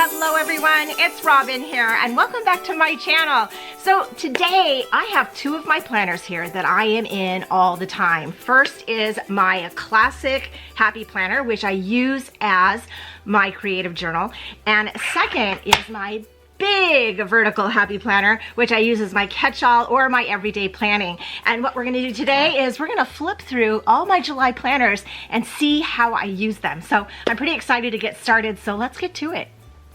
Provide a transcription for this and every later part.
Hello everyone, it's Robin here and welcome back to my channel. So today I have two of my planners here that I am in all the time. First is my classic Happy Planner, which I use as my creative journal. And second is my big vertical Happy Planner, which I use as my catch-all or my everyday planning. And what we're gonna do today is we're gonna flip through all my July planners and see how I use them. So I'm pretty excited to get started, so let's get to it.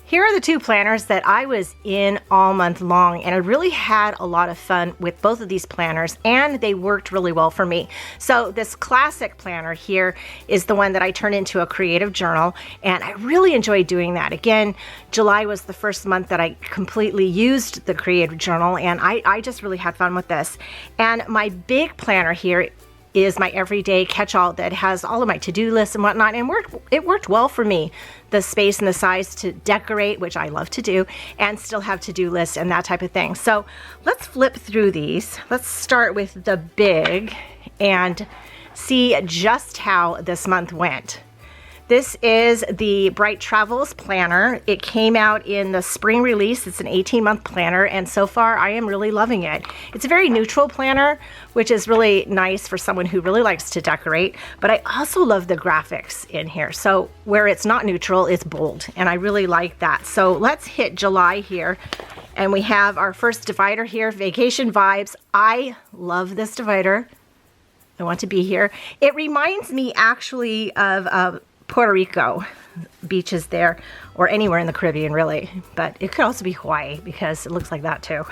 Here are the two planners that I was in all month long, and I really had a lot of fun with both of these planners, and they worked really well for me. So this classic planner here is the one that I turned into a creative journal, and I really enjoyed doing that. Again, July was the first month that I completely used the creative journal, and I just really had fun with this. And my big planner here is my everyday catch-all that has all of my to-do lists and whatnot, and it worked well for me. The space and the size to decorate, which I love to do, and still have to-do lists and that type of thing. So let's flip through these. Let's start with the big and see just how this month went. This is the Bright Travels planner. It came out in the spring release. It's an 18-month planner, and so far I am really loving it. It's a very neutral planner, which is really nice for someone who really likes to decorate, but I also love the graphics in here. So where it's not neutral, it's bold, and I really like that. So let's hit July here, and we have our first divider here, Vacation Vibes. I love this divider. I want to be here. It reminds me actually of Puerto Rico beaches there, or anywhere in the Caribbean really, but it could also be Hawaii because it looks like that too.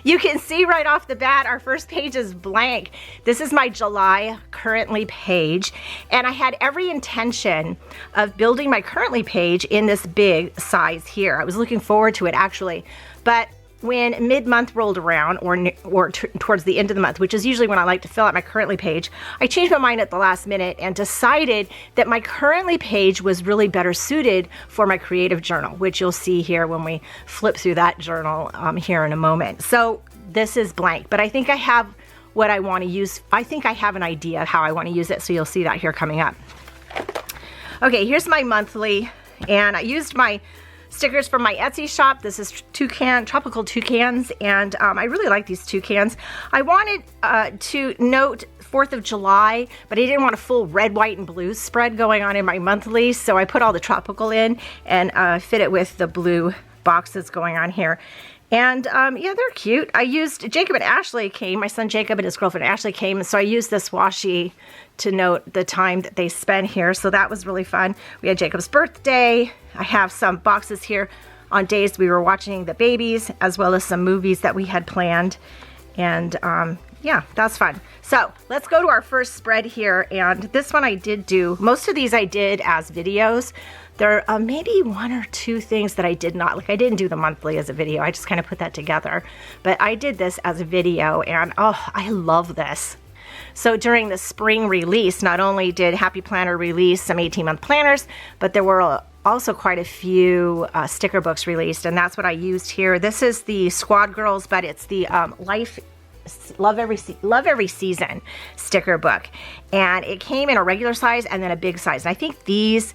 You can see right off the bat our first page is blank. This is my July currently page, and I had every intention of building my currently page in this big size here. I was looking forward to it actually, but when mid-month rolled around, or towards the end of the month, which is usually when I like to fill out my currently page, I changed my mind at the last minute and decided that my currently page was really better suited for my creative journal, which you'll see here when we flip through that journal here in a moment. So this is blank, but I think I have what I want to use. I think I have an idea of how I want to use it, so you'll see that here coming up. Okay, here's my monthly, and I used my stickers from my Etsy shop. This is tropical toucans, and I really like these toucans. I wanted to note 4th of July, but I didn't want a full red, white, and blue spread going on in my monthly, so I put all the tropical in and fit it with the blue boxes going on here. And yeah, they're cute. I used, Jacob and Ashley came, my son Jacob and his girlfriend Ashley came, so I used this washi to note the time that they spent here, so that was really fun. We had Jacob's birthday. I have some boxes here on days we were watching the babies, as well as some movies that we had planned. And yeah, that's fun. So let's go to our first spread here, and this one I did do, most of these I did as videos. There are maybe one or two things that I did not, like I didn't do the monthly as a video, I just kind of put that together. But I did this as a video, and oh, I love this. So during the spring release, not only did Happy Planner release some 18-month planners, but there were also quite a few sticker books released, and that's what I used here. This is the Squad Girls, but it's the Love Every Season sticker book, and it came in a regular size and then a big size. And I think these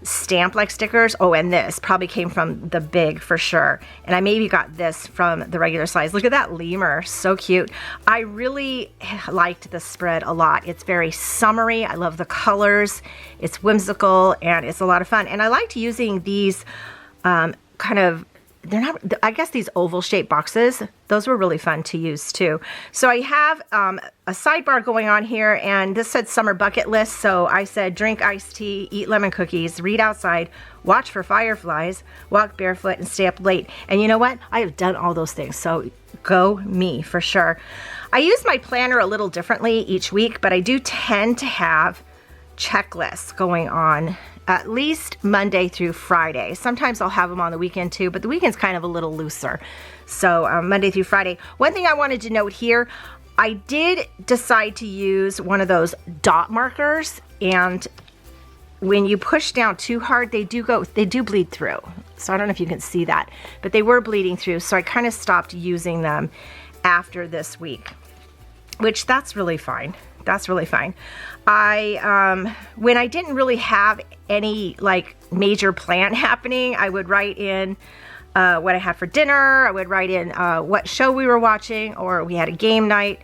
stamp like stickers, oh, and this probably came from the big for sure, and I maybe got this from the regular size. Look at that lemur, so cute. I really liked this spread a lot. It's very summery. I love the colors. It's whimsical and it's a lot of fun, and I liked using these kind of, they're not, I guess these oval shaped boxes. Those were really fun to use too. So I have a sidebar going on here, and this said summer bucket list. So I said drink iced tea, eat lemon cookies, read outside, watch for fireflies, walk barefoot, and stay up late. And you know what? I have done all those things. So go me for sure. I use my planner a little differently each week, but I do tend to have checklists going on at least Monday through Friday. Sometimes I'll have them on the weekend too, but the weekend's kind of a little looser. So Monday through Friday. One thing I wanted to note here, I did decide to use one of those dot markers, and when you push down too hard, they do bleed through. So I don't know if you can see that, but they were bleeding through, so I kind of stopped using them after this week, which that's really fine. That's really fun. When I didn't really have any like major plan happening, I would write in what I had for dinner. I would write in what show we were watching, or we had a game night,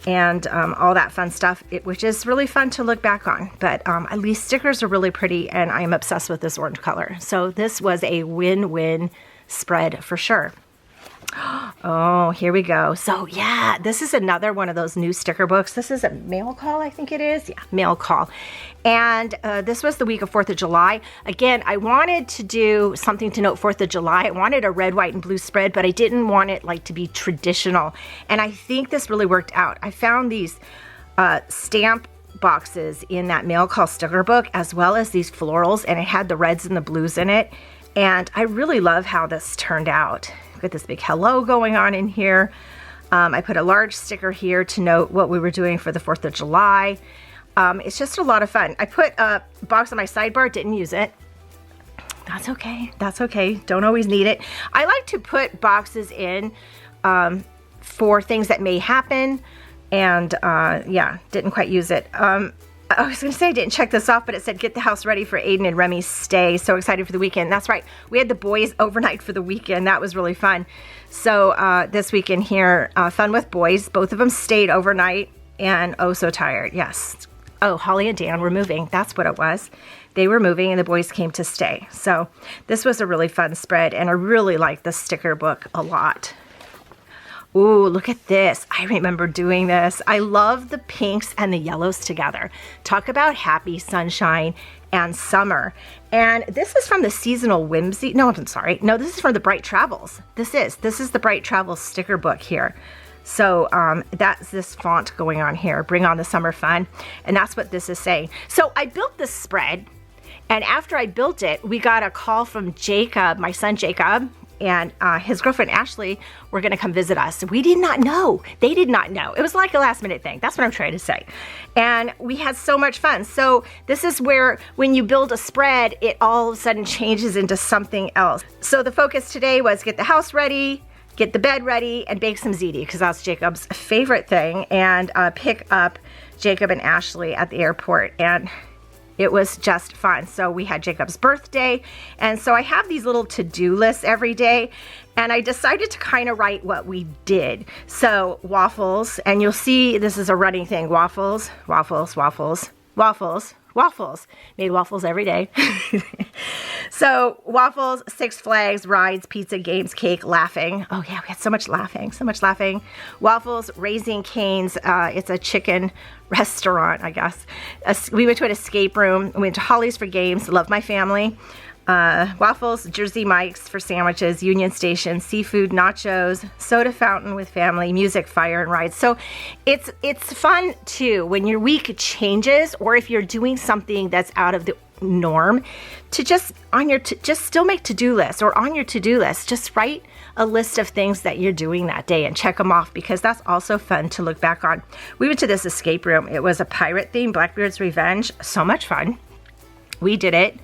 and all that fun stuff, which is really fun to look back on. But at least stickers are really pretty, and I am obsessed with this orange color. So this was a win-win spread for sure. Oh, here we go. So yeah, this is another one of those new sticker books. This is a mail call, I think it is. Yeah, mail call. And this was the week of 4th of July. Again, I wanted to do something to note 4th of July. I wanted a red, white, and blue spread, but I didn't want it like to be traditional. And I think this really worked out. I found these stamp boxes in that mail call sticker book, as well as these florals, and it had the reds and the blues in it. And I really love how this turned out. Got this big hello going on in here. I put a large sticker here to note what we were doing for the 4th of July. It's just a lot of fun. I put a box on my sidebar, didn't use it. That's okay. That's okay. Don't always need it. I like to put boxes in for things that may happen. And yeah, didn't quite use it. I was going to say I didn't check this off, but it said get the house ready for Aiden and Remy's stay. So excited for the weekend. That's right. We had the boys overnight for the weekend. That was really fun. So this weekend here, fun with boys. Both of them stayed overnight and oh so tired. Yes. Oh, Holly and Dan were moving. That's what it was. They were moving and the boys came to stay. So this was a really fun spread, and I really like the sticker book a lot. Ooh, look at this. I remember doing this. I love the pinks and the yellows together. Talk about happy sunshine and summer. And this is from the Seasonal Whimsy. No, I'm sorry. No, this is from the Bright Travels. This is the Bright Travels sticker book here. So that's this font going on here. Bring on the summer fun. And that's what this is saying. So I built this spread. And after I built it, we got a call from Jacob, my son Jacob, and his girlfriend Ashley were going to come visit us. We did not know. They did not know. It was like a last minute thing. That's what I'm trying to say. And we had so much fun. So this is where when you build a spread, it all of a sudden changes into something else. So the focus today was get the house ready, get the bed ready, and bake some ziti, because that's Jacob's favorite thing, and pick up Jacob and Ashley at the airport. And it was just fun. So we had Jacob's birthday, and so I have these little to-do lists every day, and I decided to kind of write what we did. So waffles, and you'll see this is a running thing. Waffles, waffles, waffles, waffles, waffles. Made waffles every day. So waffles, Six Flags, rides, pizza, games, cake, laughing. Oh yeah, we had so much laughing, so much laughing. Waffles, Raising Cane's. It's a chicken restaurant, I guess. We went to an escape room. We went to Holly's for games. Love my family. Waffles, Jersey Mike's for sandwiches, Union Station, seafood, nachos, soda fountain with family, music, fire, and rides. So it's fun too when your week changes, or if you're doing something that's out of the norm, to just still make to-do lists, or on your to-do list, just write a list of things that you're doing that day and check them off, because that's also fun to look back on. We went to this escape room. It was a pirate theme, Blackbeard's Revenge. So much fun. We did it.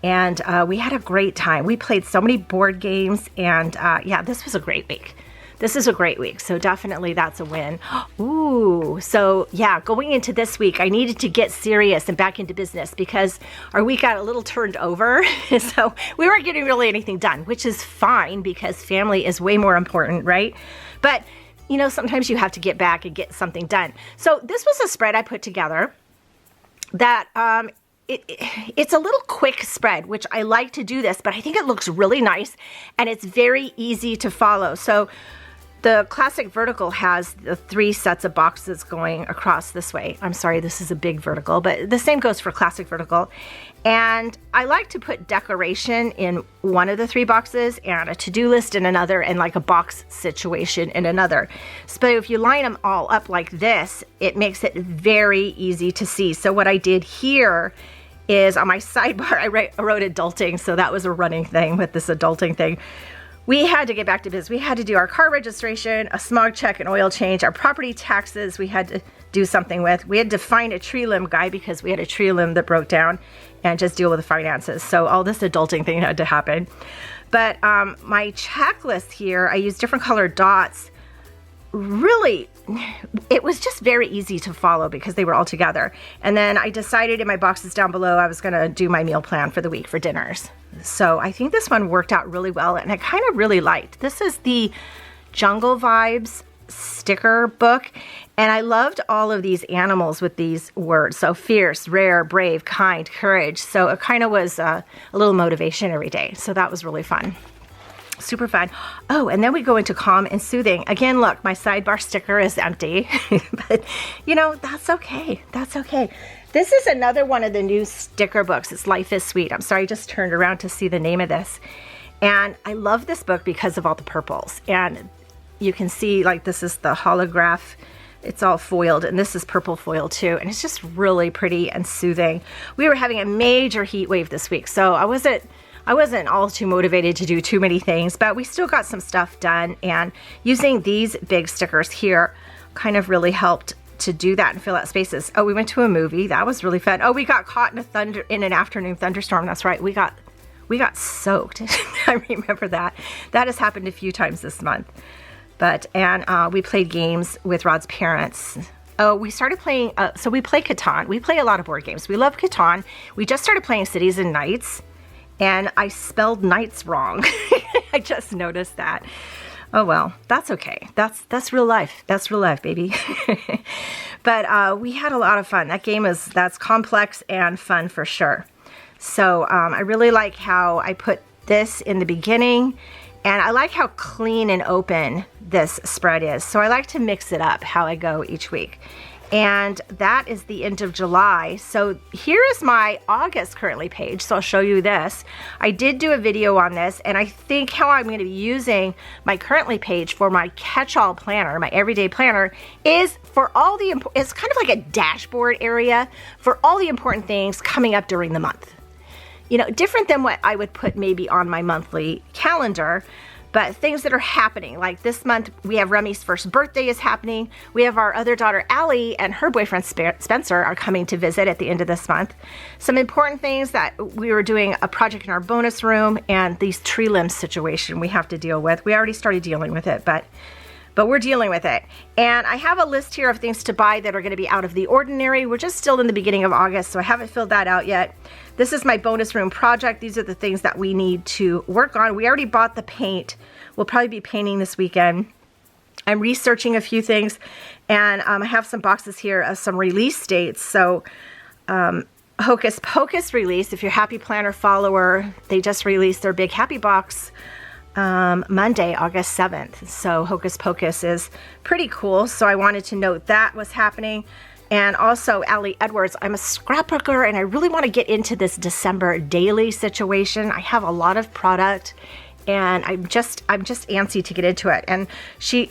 And we had a great time. We played so many board games, and yeah, this was a great week. This is a great week, so definitely that's a win. Ooh, so yeah, going into this week, I needed to get serious and back into business, because our week got a little turned over. So we weren't getting really anything done, which is fine, because family is way more important, right? But, you know, sometimes you have to get back and get something done. So this was a spread I put together that it's a little quick spread, which I like to do this, but I think it looks really nice, and it's very easy to follow. So the classic vertical has the 3 sets of boxes going across this way. I'm sorry, this is a big vertical, but the same goes for classic vertical. And I like to put decoration in one of the 3 boxes, and a to-do list in another, and like a box situation in another. So if you line them all up like this, it makes it very easy to see. So what I did here is on my sidebar, I wrote adulting. So that was a running thing with this adulting thing. We had to get back to business. We had to do our car registration, a smog check, an oil change, our property taxes we had to do something with. We had to find a tree limb guy, because we had a tree limb that broke down, and just deal with the finances. So all this adulting thing had to happen. But my checklist here, I used different colored dots really, it was just very easy to follow because they were all together. And then I decided in my boxes down below I was going to do my meal plan for the week for dinners. So I think this one worked out really well, and I kind of really liked. This is the Jungle Vibes sticker book, and I loved all of these animals with these words. So fierce, rare, brave, kind, courage. So it kind of was a little motivation every day. So that was really fun. Super fun. Oh, and then we go into calm and soothing. Again, look, my sidebar sticker is empty, but you know, that's okay. That's okay. This is another one of the new sticker books. It's Life is Sweet. I'm sorry, I just turned around to see the name of this. And I love this book because of all the purples. And you can see, like, this is the holograph. It's all foiled, and this is purple foil too. And it's just really pretty and soothing. We were having a major heat wave this week, so I wasn't all too motivated to do too many things, but we still got some stuff done, and using these big stickers here kind of really helped to do that and fill out spaces. Oh, we went to a movie. That was really fun. Oh, we got caught in an afternoon thunderstorm. That's right. We got soaked. I remember that. That has happened a few times this month. And we played games with Rod's parents. Oh, we started playing, so we play Catan. We play a lot of board games. We love Catan. We just started playing Cities and Nights, and I spelled nights wrong. I just noticed that. Oh well, that's okay. That's real life. That's real life, baby. But we had a lot of fun. That game that's complex and fun for sure. So I really like how I put this in the beginning, and I like how clean and open this spread is. So I like to mix it up how I go each week. And that is the end of July. So here is my August currently page. So I'll show you this. I did do a video on this, and I think how I'm going to be using my currently page for my catch-all planner, my everyday planner, is for all the, it's kind of like a dashboard area for all the important things coming up during the month. You know, different than what I would put maybe on my monthly calendar, but things that are happening. Like this month, we have Remy's first birthday is happening. We have our other daughter, Allie, and her boyfriend, Spencer, are coming to visit at the end of this month. Some important things that we were doing a project in our bonus room, and these tree limb situation we have to deal with. We already started dealing with it, but we're dealing with it. And I have a list here of things to buy that are going to be out of the ordinary. We're just still in the beginning of August, so I haven't filled that out yet. This is my bonus room project. These are the things that we need to work on. We already bought the paint. We'll probably be painting this weekend. I'm researching a few things, and I have some boxes here of some release dates. So Hocus Pocus release, if you're Happy Planner follower, they just released their Big Happy Box Monday, August 7th. So Hocus Pocus is pretty cool. So I wanted to note that was happening. And also Allie Edwards, I'm a scrapbooker, and I really want to get into this December daily situation. I have a lot of product, and I'm just antsy to get into it. And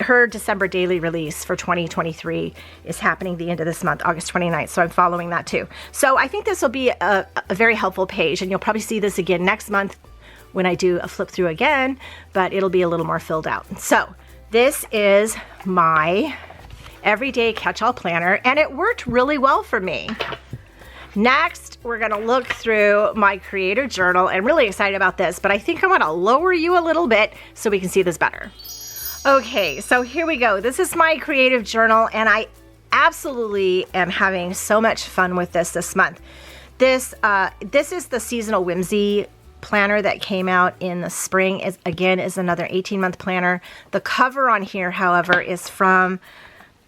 her December daily release for 2023 is happening the end of this month, August 29th. So I'm following that too. So I think this will be a very helpful page, and you'll probably see this again next month when I do a flip through again, but it'll be a little more filled out. So this is my everyday catch-all planner, and it worked really well for me. Next, we're gonna look through my creative journal. I'm really excited about this, but I think I wanna lower you a little bit so we can see this better. Okay, so here we go. This is my creative journal, and I absolutely am having so much fun with this month. This is the Seasonal Whimsy planner that came out in the spring. Is another 18-month planner. The cover on here, however, is from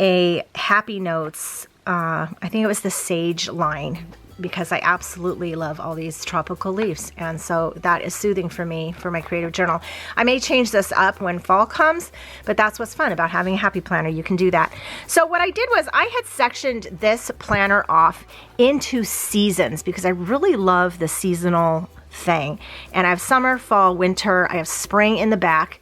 a Happy Notes, I think it was the Sage line, because I absolutely love all these tropical leaves, and so that is soothing for me for my creative journal. I may change this up when fall comes, but that's what's fun about having a Happy Planner. You can do that. So what I did was I had sectioned this planner off into seasons because I really love the seasonal thing. And I have summer, fall, winter. I have spring in the back,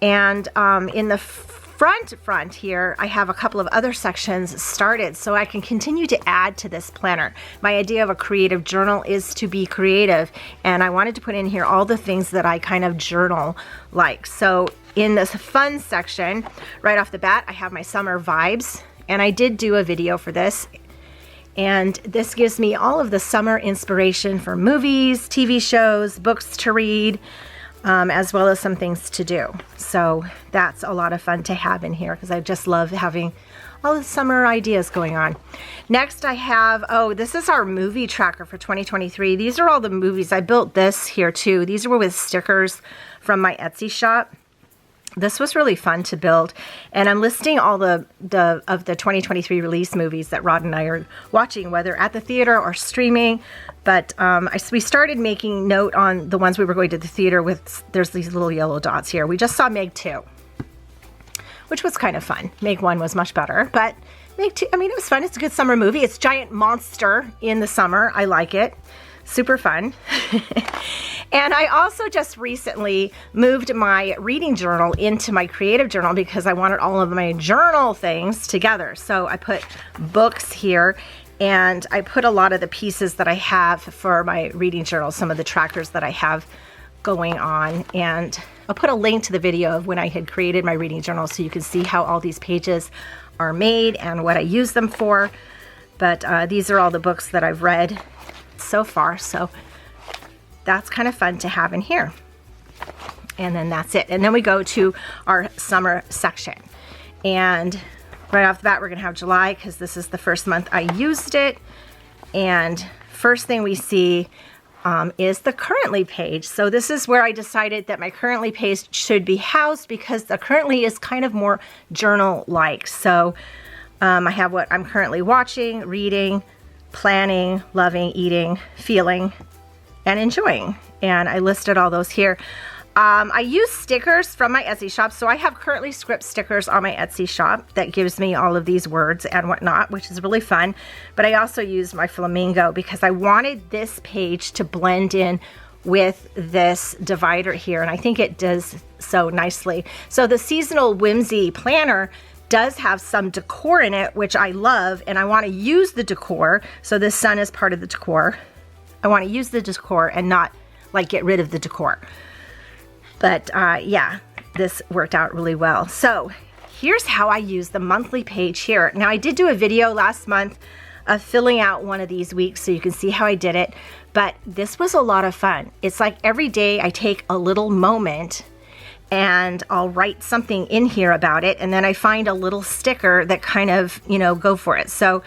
and in the front here, I have a couple of other sections started so I can continue to add to this planner. My idea of a creative journal is to be creative, and I wanted to put in here all the things that I kind of journal like. So in this fun section, right off the bat, I have my summer vibes, and I did do a video for this. And this gives me all of the summer inspiration for movies, TV shows, books to read, as well as some things to do. So that's a lot of fun to have in here because I just love having all the summer ideas going on. Next I have, oh, this is our movie tracker for 2023. These are all the movies. I built this here too. These were with stickers from my Etsy shop. This was really fun to build, and I'm listing all the 2023 release movies that Rod and I are watching, whether at the theater or streaming. But we started making note on the ones we were going to the theater with. There's these little yellow dots here. We just saw Meg 2, which was kind of fun. Meg 1 was much better, but Meg 2, I mean, it was fun. It's a good summer movie. It's giant monster in the summer. I like it. Super fun. And I also just recently moved my reading journal into my creative journal because I wanted all of my journal things together. So I put books here, and I put a lot of the pieces that I have for my reading journal, some of the trackers that I have going on. And I'll put a link to the video of when I had created my reading journal so you can see how all these pages are made and what I use them for. But these are all the books that I've read so far, so that's kind of fun to have in here. And then that's it. And then we go to our summer section. And right off the bat, we're gonna have July because this is the first month I used it. And first thing we see is the currently page. So this is where I decided that my currently page should be housed because the currently is kind of more journal-like. So I have what I'm currently watching, reading, planning, loving, eating, feeling, and enjoying. And I listed all those here. I use stickers from my Etsy shop. So I have currently script stickers on my Etsy shop that gives me all of these words and whatnot, which is really fun. But I also use my flamingo because I wanted this page to blend in with this divider here. And I think it does so nicely. So the Seasonal Whimsy Planner does have some decor in it, which I love, and I want to use the decor. So this sun is part of the decor. I want to use the decor and not like get rid of the decor. But yeah, this worked out really well. So here's how I use the monthly page here. Now I did do a video last month of filling out one of these weeks so you can see how I did it, but this was a lot of fun. It's like every day I take a little moment and I'll write something in here about it, and then I find a little sticker that kind of, you know, go for it. So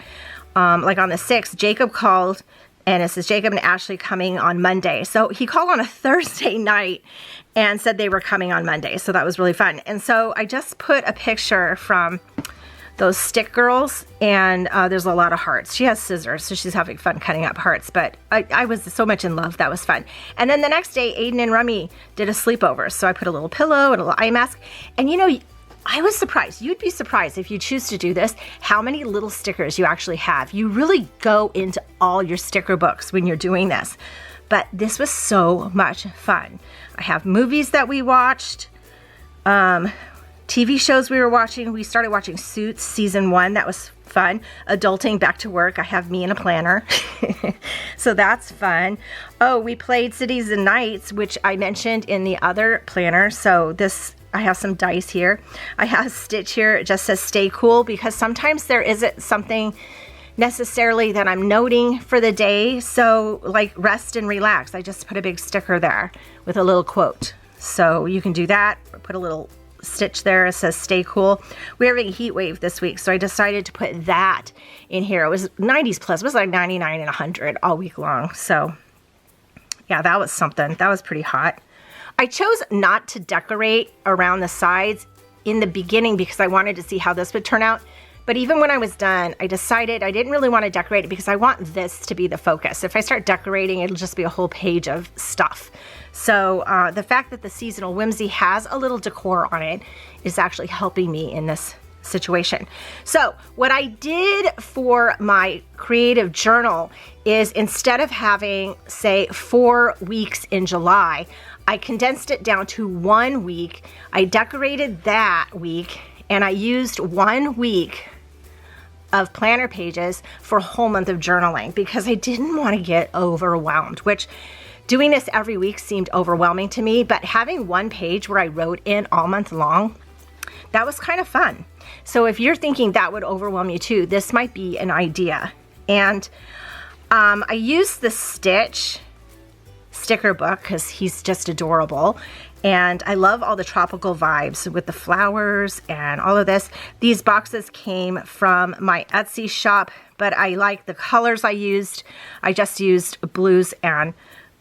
like on the 6th, Jacob called, and it says Jacob and Ashley coming on Monday. So he called on a Thursday night and said they were coming on Monday. So that was really fun. And so I just put a picture from those stick girls, and there's a lot of hearts. She has scissors, so she's having fun cutting up hearts, but I was so much in love. That was fun. And then the next day, Aiden and Rummy did a sleepover. So I put a little pillow and a little eye mask. And you know, I was surprised. You'd be surprised if you choose to do this, how many little stickers you actually have. You really go into all your sticker books when you're doing this. But this was so much fun. I have movies that we watched, TV shows we were watching. We started watching Suits season 1. That was fun. Adulting, back to work. I have me in a planner. So that's fun. Oh, we played Cities and Nights, which I mentioned in the other planner. So this, I have some dice here. I have a stitch here. It just says stay cool, because sometimes there isn't something necessarily that I'm noting for the day. So like rest and relax. I just put a big sticker there with a little quote. So you can do that. Put a little stitch there. It says stay cool. We're having a heat wave this week, so I decided to put that in here. It was 90s plus. It was like 99 and 100 all week long. So yeah, that was something. That was pretty hot. I chose not to decorate around the sides in the beginning because I wanted to see how this would turn out. But even when I was done, I decided I didn't really want to decorate it because I want this to be the focus. If I start decorating, it'll just be a whole page of stuff. So the fact that the Seasonal Whimsy has a little decor on it is actually helping me in this situation. So what I did for my creative journal is, instead of having, say, 4 weeks in July, I condensed it down to 1 week. I decorated that week, and I used 1 week of planner pages for a whole month of journaling because I didn't want to get overwhelmed, which doing this every week seemed overwhelming to me, but having one page where I wrote in all month long, that was kind of fun. So if you're thinking that would overwhelm you too, this might be an idea. And I used the stitch sticker book because he's just adorable. And I love all the tropical vibes with the flowers and all of this. These boxes came from my Etsy shop, but I like the colors I used. I just used blues and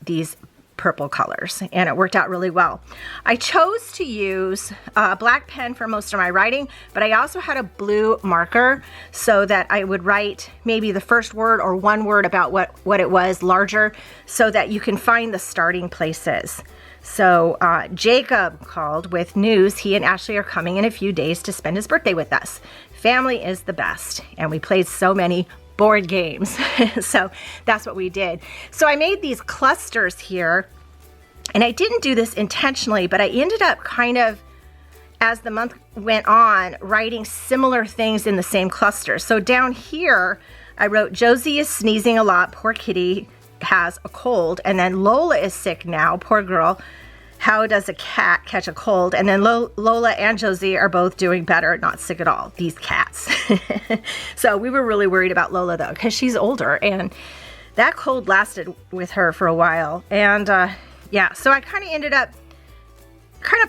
these purple colors, and it worked out really well. I chose to use a black pen for most of my writing, but I also had a blue marker so that I would write maybe the first word or one word about what it was larger so that you can find the starting places. So Jacob called with news. He and Ashley are coming in a few days to spend his birthday with us. Family is the best, and we played so many board games. So that's what we did. So I made these clusters here, and I didn't do this intentionally, but I ended up kind of, as the month went on, writing similar things in the same cluster. So down here, I wrote, Josie is sneezing a lot, poor kitty has a cold, and then Lola is sick now, poor girl. How does a cat catch a cold? And then Lola and Josie are both doing better, not sick at all, these cats. So we were really worried about Lola though, because she's older, and that cold lasted with her for a while. And yeah, so I kind of ended up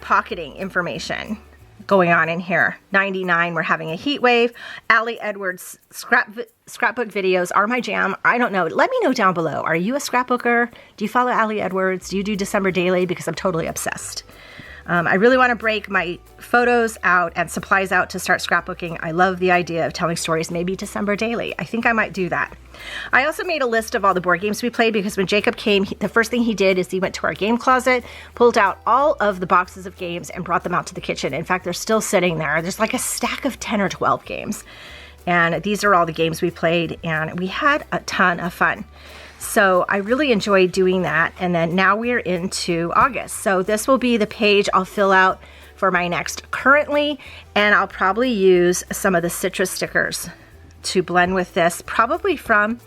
pocketing information going on in here. 99, we're having a heat wave. Allie Edwards scrapbook videos are my jam. I don't know. Let me know down below. Are you a scrapbooker? Do you follow Allie Edwards? Do you do December Daily? Because I'm totally obsessed. I really want to break my photos out and supplies out to start scrapbooking. I love the idea of telling stories, maybe December Daily. I think I might do that. I also made a list of all the board games we played because when Jacob came, the first thing he did is he went to our game closet, pulled out all of the boxes of games and brought them out to the kitchen. In fact, they're still sitting there. There's like a stack of 10 or 12 games. And these are all the games we played, and we had a ton of fun. So I really enjoyed doing that. And then now we're into August. So this will be the page I'll fill out for my next currently, and I'll probably use some of the citrus stickers to blend with this, probably from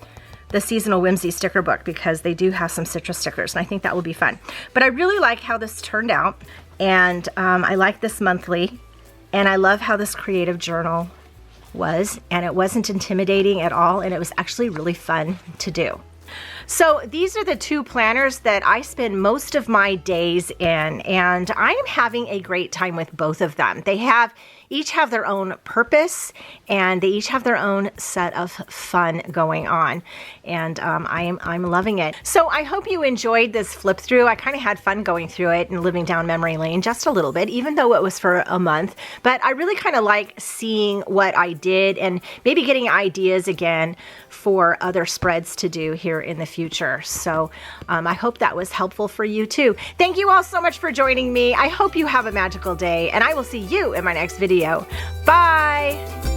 the Seasonal Whimsy sticker book, because they do have some citrus stickers, and I think that will be fun. But I really like how this turned out, and I like this monthly, and I love how this creative journal was, and it wasn't intimidating at all, and it was actually really fun to do. So these are the two planners that I spend most of my days in, and I am having a great time with both of them. They each have their own purpose, and they each have their own set of fun going on, and I'm loving it. So I hope you enjoyed this flip through. I kind of had fun going through it and living down memory lane just a little bit, even though it was for a month. But I really kind of like seeing what I did and maybe getting ideas again for other spreads to do here in the future. So I hope that was helpful for you too. Thank you all so much for joining me. I hope you have a magical day, and I will see you in my next video. Bye!